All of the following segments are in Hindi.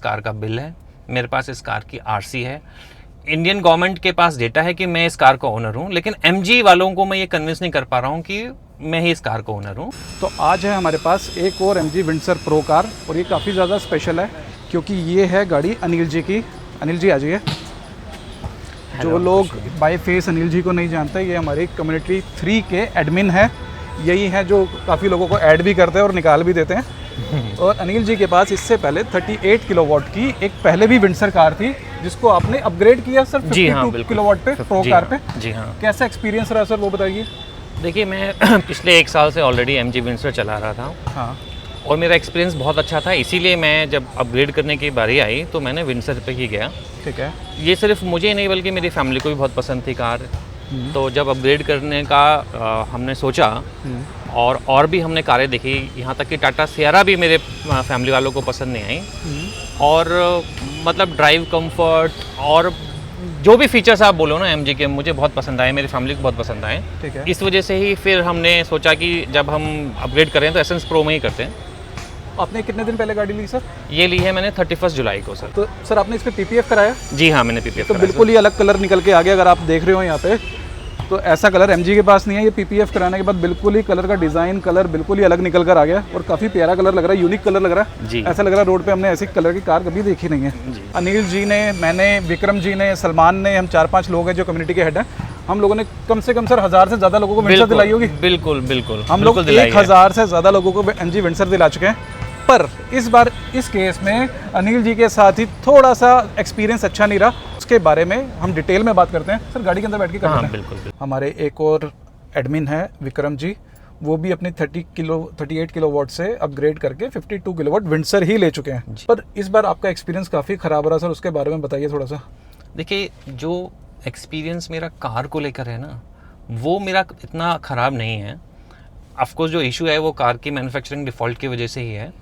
कार का बिल है, मेरे पास इस कार की आरसी है, इंडियन गवर्नमेंट के पास डेटा है कि मैं इस कार का ओनर हूँ, लेकिन एमजी वालों को मैं ये कन्विंस नहीं कर पा रहा हूँ कि मैं ही इस कार का ओनर हूँ। तो आज है हमारे पास एक और एमजी विंडसर प्रो कार, और ये काफ़ी ज़्यादा स्पेशल है क्योंकि ये है गाड़ी अनिल जी की। अनिल जी आ जाइए। जो लोग बाय फेस अनिल जी को नहीं जानते, ये हमारी कम्युनिटी 3 के एडमिन है। यही है जो काफ़ी लोगों को ऐड भी करते हैं और निकाल भी देते हैं। और अनिल जी के पास इससे पहले 38 किलोवाट की एक पहले भी विंडसर कार थी, जिसको आपने अपग्रेड किया सर 52 किलोवाट पे प्रो कार पे। जी हाँ। कैसा एक्सपीरियंस रहा सर, वो बताइए। देखिए, मैं पिछले 1 साल से ऑलरेडी एमजी विंडसर चला रहा था। हाँ। और मेरा एक्सपीरियंस बहुत अच्छा था, इसीलिए मैं जब अपग्रेड करने की बारी आई तो मैंने विंडसर पे ही गया। ठीक है। ये सिर्फ मुझे नहीं बल्कि मेरी फैमिली को भी बहुत पसंद थी कार। तो जब अपग्रेड करने का हमने सोचा और भी हमने कारें देखी, यहाँ तक कि टाटा सियारा भी मेरे फैमिली वालों को पसंद नहीं आई। और मतलब ड्राइव कंफर्ट और जो भी फीचर्स आप बोलो ना एमजी के, मुझे बहुत पसंद आए, मेरी फैमिली को बहुत पसंद आए। ठीक है। इस वजह से ही फिर हमने सोचा कि जब हम अपग्रेड करें तो एसेंस प्रो में ही करते हैं। आपने कितने दिन पहले गाड़ी ली सर? ये ली है मैंने 31 जुलाई को सर। तो सर आपने इस पे पीपीएफ कराया? जी हाँ, मैंने पीपीएफ तो बिल्कुल ही अलग कलर निकल के आ गया। अगर आप देख रहे हो यहाँ पे, तो ऐसा कलर एमजी के पास नहीं है। ये पीपीएफ कराने के बाद बिल्कुल ही कलर का डिज़ाइन कलर बिल्कुल ही अलग निकल कर आ गया, और काफ़ी प्यारा कलर लग रहा है, यूनिक कलर लग रहा है जी। ऐसा लग रहा है रोड पे हमने ऐसी कलर की कार कभी देखी नहीं है। अनिल जी ने, मैंने, विक्रम जी ने, सलमान ने, हम 4-5 लोग हैं जो कम्युनिटी के हेड हैं। हम लोगों ने कम से कम सर 1000 से ज़्यादा लोगों को विंडसर दिलाई होगी। बिल्कुल बिल्कुल हम लोग 1000 से ज़्यादा लोगों को एमजी विंडसर दिला चुके हैं। पर इस बार इस केस में अनिल जी के साथ ही थोड़ा सा एक्सपीरियंस अच्छा नहीं रहा। उसके बारे में हम डिटेल में बात करते हैं। सर गाड़ी के अंदर बैठ के करते हैं। बिल्कुल। हमारे एक और एडमिन है विक्रम जी, वो भी अपनी 38 किलोवाट से अपग्रेड करके 52 किलोवाट विंडसर ही ले चुके हैं। पर इस बार आपका एक्सपीरियंस काफ़ी ख़राब रहा सर, उसके बारे में बताइए थोड़ा सा। देखिए, जो एक्सपीरियंस मेरा कार को लेकर है ना, वो मेरा इतना ख़राब नहीं है। ऑफकोर्स जो इशू है वो कार की मैन्युफैक्चरिंग डिफ़ॉल्ट की वजह से ही है,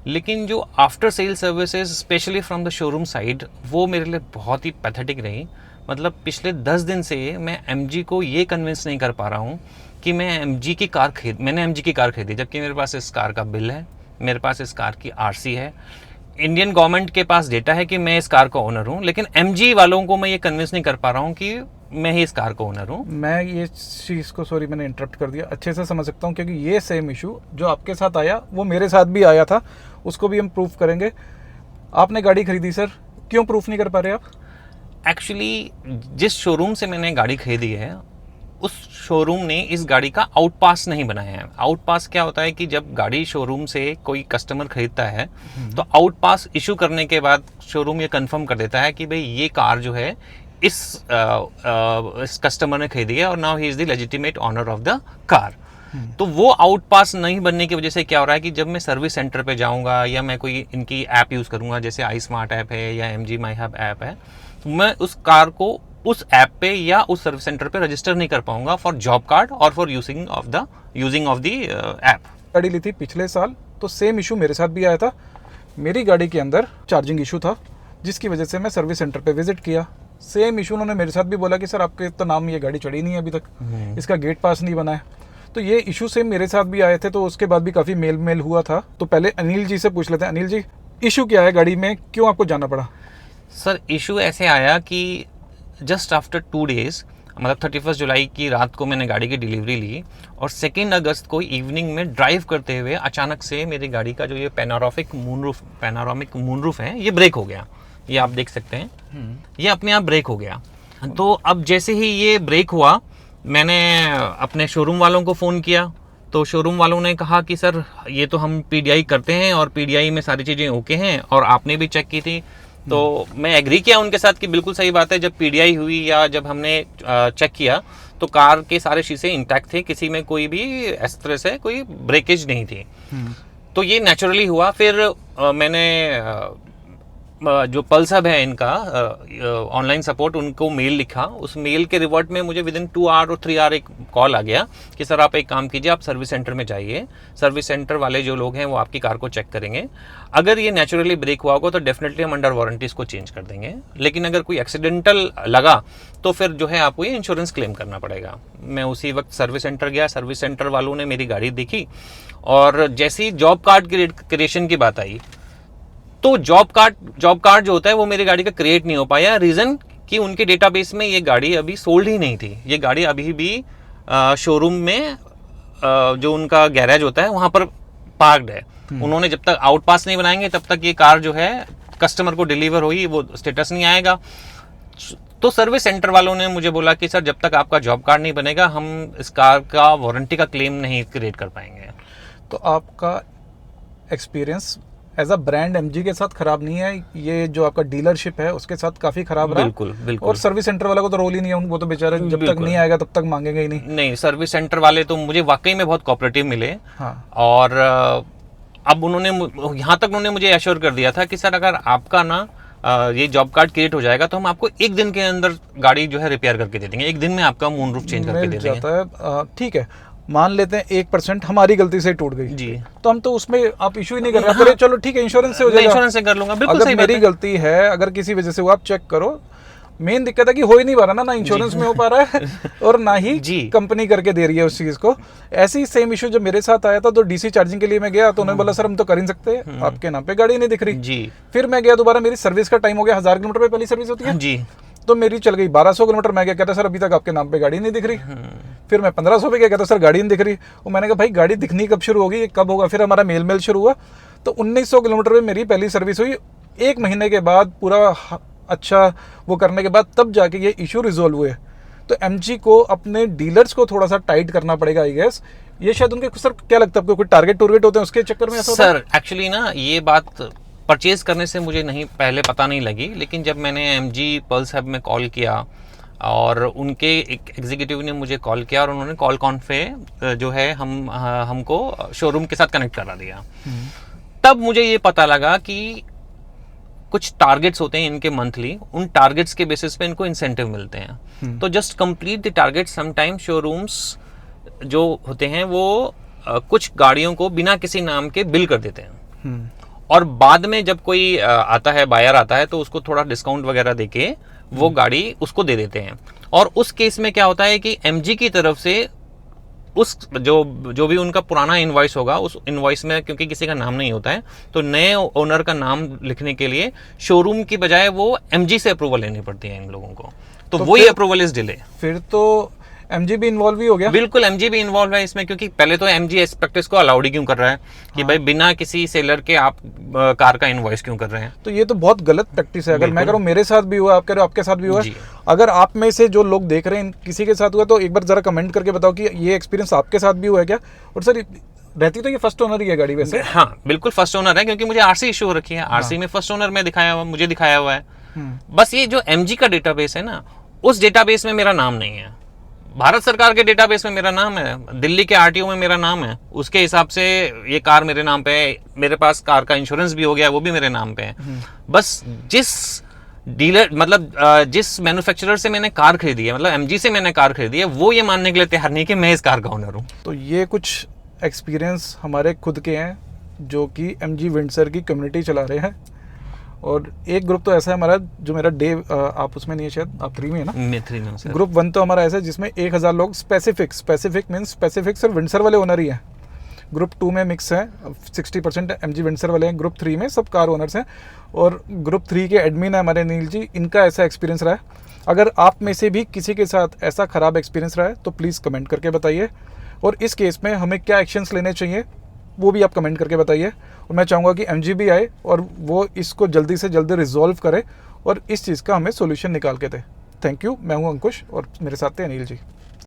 लेकिन जो after sale services specially from the showroom side, वो मेरे लिए बहुत ही पैथेटिक रही। मतलब पिछले 10 दिन से मैं एमजी को ये कन्विंस नहीं कर पा रहा हूँ कि मैंने एमजी की कार खरीदी, जबकि मेरे पास इस कार का बिल है, मेरे पास इस कार की आरसी है, इंडियन गवर्नमेंट के पास डेटा है कि मैं इस कार का ओनर हूँ, लेकिन एमजी वालों को मैं ये कन्विंस नहीं कर पा रहा हूँ कि मैं ही इस कार का ओनर हूँ। मैं ये चीज़ को, सॉरी मैंने इंटरप्ट कर दिया, अच्छे से समझ सकता हूँ, क्योंकि ये सेम इशू जो आपके साथ आया वो मेरे साथ भी आया था। उसको भी हम प्रूफ करेंगे। आपने गाड़ी खरीदी सर, क्यों प्रूफ नहीं कर पा रहे आप? एक्चुअली जिस शोरूम से मैंने गाड़ी खरीदी है, उस शोरूम ने इस गाड़ी का आउटपास नहीं बनाया है। आउटपास क्या होता है कि जब गाड़ी शोरूम से कोई कस्टमर खरीदता है तो आउटपास इशू करने के बाद शोरूम ये कंफर्म कर देता है कि भाई ये कार जो है इस कस्टमर ने खरीदी है और now he is the legitimate owner of the car. तो वो आउटपास नहीं बनने की वजह से क्या हो रहा है कि जब मैं सर्विस सेंटर पे जाऊंगा या मैं कोई इनकी ऐप यूज़ करूंगा, जैसे आई स्मार्ट ऐप है या एमजी माई हब ऐप है, तो मैं उस कार को उस ऐप पे या उस सर्विस सेंटर पे रजिस्टर नहीं कर पाऊंगा फॉर जॉब कार्ड और for using of the app. गाड़ी ली थी पिछले साल, तो सेम इशू मेरे साथ भी आया था। मेरी गाड़ी के अंदर चार्जिंग इशू था, जिसकी वजह से मैं सर्विस सेंटर पे विजिट किया। सेम इशू उन्होंने मेरे साथ भी बोला कि सर आपके तो नाम ये गाड़ी चढ़ी नहीं है अभी तक, इसका गेट पास नहीं बना है। तो ये इशू सेम मेरे साथ भी आए थे, तो उसके बाद भी काफ़ी मेल हुआ था। तो पहले अनिल जी से पूछ लेते हैं। अनिल जी, इशू क्या है गाड़ी में, क्यों आपको जाना पड़ा? सर इशू ऐसे आया कि जस्ट आफ्टर 2 डेज, मतलब 31 जुलाई की रात को मैंने गाड़ी की डिलीवरी ली और 2 अगस्त को इवनिंग में ड्राइव करते हुए अचानक से मेरी गाड़ी का जो ये पैनोरामिक मूनरूफ है, ये ब्रेक हो गया। ये आप देख सकते हैं, ये अपने आप ब्रेक हो गया। तो अब जैसे ही ये ब्रेक हुआ, मैंने अपने शोरूम वालों को फ़ोन किया, तो शोरूम वालों ने कहा कि सर ये तो हम पीडीआई करते हैं और पीडीआई में सारी चीज़ें ओके हैं और आपने भी चेक की थी। तो मैं एग्री किया उनके साथ कि बिल्कुल सही बात है, जब पीडीआई हुई या जब हमने चेक किया तो कार के सारे शीशे इंटैक्ट थे, किसी में कोई भी इस तरह से कोई ब्रेकेज नहीं थी। तो ये नेचुरली हुआ। फिर मैंने जो पल्स हब है इनका ऑनलाइन सपोर्ट, उनको मेल लिखा। उस मेल के रिवर्ट में मुझे विदिन 2 आवर और 3 आवर एक कॉल आ गया कि सर आप एक काम कीजिए, आप सर्विस सेंटर में जाइए, सर्विस सेंटर वाले जो लोग हैं वो आपकी कार को चेक करेंगे। अगर ये नेचुरली ब्रेक हुआ होगा तो डेफिनेटली हम अंडर वारंटी इसको चेंज कर देंगे, लेकिन अगर कोई एक्सीडेंटल लगा तो फिर जो है आपको ये इंश्योरेंस क्लेम करना पड़ेगा। मैं उसी वक्त सर्विस सेंटर गया, सर्विस सेंटर वालों ने मेरी गाड़ी देखी और जैसे ही जॉब कार्ड की क्रिएशन की बात आई तो जॉब कार्ड जो होता है वो मेरी गाड़ी का क्रिएट नहीं हो पाया। रीज़न कि उनके डेटाबेस में ये गाड़ी अभी सोल्ड ही नहीं थी। ये गाड़ी अभी भी शोरूम में जो उनका गैरेज होता है वहाँ पर पार्क्ड है। उन्होंने जब तक आउट पास नहीं बनाएंगे तब तक ये कार जो है कस्टमर को डिलीवर हुई वो स्टेटस नहीं आएगा। तो सर्विस सेंटर वालों ने मुझे बोला कि सर जब तक आपका जॉब कार्ड नहीं बनेगा हम इस कार का वारंटी का क्लेम नहीं क्रिएट कर पाएंगे। तो आपका experience as a brand MG के साथ खराब नहीं है, ये जो आपका डीलरशिप है उसके साथ काफी खराब रहा। बिल्कुल बिल्कुल। और सर्विस सेंटर वाला को तो रोल ही नहीं है, वो तो बेचारे जब तक नहीं आएगा तब तक मांगेंगे ही नहीं। सर्विस सेंटर वाले तो मुझे वाकई में बहुत कोऑपरेटिव मिले। हाँ। और अब उन्होंने यहाँ तक उन्होंने मुझे एश्योर कर दिया था कि सर अगर आपका ना ये जॉब कार्ड क्रिएट हो जाएगा तो हम आपको एक दिन के अंदर गाड़ी जो है रिपेयर करके दे देंगे, एक दिन में आपका मून रूफ चेंज करके दे देंगे। ठीक है, मान लेते हैं 1% हमारी गलती से टूट गई जी, तो हम तो उसमें आप इशू ही नहीं कर रहे। हाँ, चलो ठीक है इंश्योरेंस से हो जाएगा, इंश्योरेंस से कर लूंगा। बिल्कुल अगर सही मेरी गलती है, अगर किसी वजह से वो आप चेक करो। मेन दिक्कत है कि हो ही नहीं पा रहा ना इंश्योरेंस में हो पा रहा है और ना ही कंपनी करके दे रही है उस चीज को। ऐसी सेम इशू जब मेरे साथ आया था तो डीसी चार्जिंग के लिए मैं गया तो उन्होंने बोला सर हम तो कर ही सकते हैं, आपके नाम पे गाड़ी नहीं दिख रही जी। फिर मैं गया दोबारा, मेरी सर्विस का टाइम हो गया, 1000 किलोमीटर पे पहली सर्विस होती है जी, तो मेरी चल गई 1200 किलोमीटर। मैं क्या कहता सर अभी तक आपके नाम पे गाड़ी नहीं दिख रही। फिर मैं 1500 पे क्या कहता सर गाड़ी नहीं दिख रही। और मैंने कहा भाई गाड़ी दिखनी कब शुरू होगी, कब होगा। फिर हमारा मेल शुरू हुआ तो 1900 किलोमीटर पे मेरी पहली सर्विस हुई। 1 महीने के बाद पूरा अच्छा वो करने के बाद तब जाके ये इशू रिजोल्व हुए। तो एमजी को अपने डीलर्स को थोड़ा सा टाइट करना पड़ेगा आई गेस। ये शायद उनके सर क्या लगता है आपको कोई टारगेट होते हैं उसके चक्कर में ऐसा होता है? सर एक्चुअली ना ये बात परचेज करने से मुझे नहीं पहले पता नहीं लगी, लेकिन जब मैंने एमजी पल्स हब में कॉल किया और उनके एक एग्जीक्यूटिव ने मुझे कॉल किया और उन्होंने कॉल कॉन्फे जो है हमको शोरूम के साथ कनेक्ट करा दिया, तब मुझे ये पता लगा कि कुछ टारगेट्स होते हैं इनके मंथली, उन टारगेट्स के बेसिस पे इनको इंसेंटिव मिलते हैं। तो just complete the target. Sometime showrooms जो होते हैं वो कुछ गाड़ियों को बिना किसी नाम के बिल कर देते हैं और बाद में जब कोई आता है, बायर आता है, तो उसको थोड़ा डिस्काउंट वगैरह देके वो गाड़ी उसको दे देते हैं। और उस केस में क्या होता है कि एमजी की तरफ से उस जो भी उनका पुराना इनवॉइस होगा उस इनवॉइस में क्योंकि किसी का नाम नहीं होता है तो नए ओनर का नाम लिखने के लिए शोरूम की बजाय वो एमजी से अप्रूवल लेनी पड़ती है इन लोगों को। तो वही अप्रूवल इज डिले। फिर तो एमजी भी इन्वॉल्व ही हो गया। बिल्कुल एमजी भी इन्वॉल्व है इसमें, क्योंकि पहले तो एमजी इस प्रैक्टिस को अलाउड ही क्यों कर रहा है कि भाई बिना किसी सेलर के आप कार का इनवॉइस क्यों कर रहे हैं। तो ये तो बहुत गलत प्रैक्टिस है। अगर मैं कह रहा हूँ मेरे साथ भी हुआ, आप कह रहे हो आपके साथ भी हुआ, अगर आप में से जो लोग देख रहे हैं किसी के साथ हुआ तो एक बार जरा कमेंट करके बताओ कि ये एक्सपीरियंस आपके साथ भी हुआ है क्या। और सर रहती तो ये फर्स्ट ओनर ही है गाड़ी वैसे। हाँ बिल्कुल फर्स्ट ओनर है, क्योंकि मुझे आरसी इशू हो रखी है, आरसी में फर्स्ट ओनर में मुझे दिखाया हुआ है। बस ये जो एमजी का डेटाबेस है ना, उस डेटाबेस में मेरा नाम नहीं है। भारत सरकार के डेटाबेस में मेरा नाम है, दिल्ली के आरटीओ में मेरा नाम है, उसके हिसाब से ये कार मेरे नाम पे है। मेरे पास कार का इंश्योरेंस भी हो गया, वो भी मेरे नाम पे है। बस जिस डीलर मतलब जिस मैन्युफैक्चरर से मैंने कार खरीदी है, मतलब एमजी से मैंने कार खरीदी है, वो ये मानने के लिए तैयार नहीं कि मैं इस कार का ओनर हूँ। तो ये कुछ एक्सपीरियंस हमारे खुद के हैं जो कि एमजी विंडसर की कम्युनिटी चला रहे हैं। और एक ग्रुप तो ऐसा है हमारा जो मेरा आप उसमें नहीं है शायद, आप 3 में है ना? मैं 3 में हूं। ग्रुप 1 तो हमारा ऐसा है जिसमें 1000 लोग स्पेसिफिक मींस स्पेसिफिक सिर्फ विंडसर वाले ओनर ही हैं। ग्रुप 2 में मिक्स है, 60% एमजी विंडसर वाले हैं। ग्रुप 3 में सब कार ओनर्स हैं। और ग्रुप 3 के एडमिन है हमारे नील जी, इनका ऐसा एक्सपीरियंस रहा है। अगर आप में से भी किसी के साथ ऐसा ख़राब एक्सपीरियंस रहा है तो प्लीज़ कमेंट करके बताइए। और इस केस में हमें क्या एक्शंस लेने चाहिए वो भी आप कमेंट करके बताइए। और मैं चाहूँगा कि एमजी भी आए और वो इसको जल्दी से जल्दी रिजॉल्व करे और इस चीज़ का हमें सोल्यूशन निकाल के दे। Thank you. मैं हूँ अंकुश और मेरे साथ थे अनिल जी।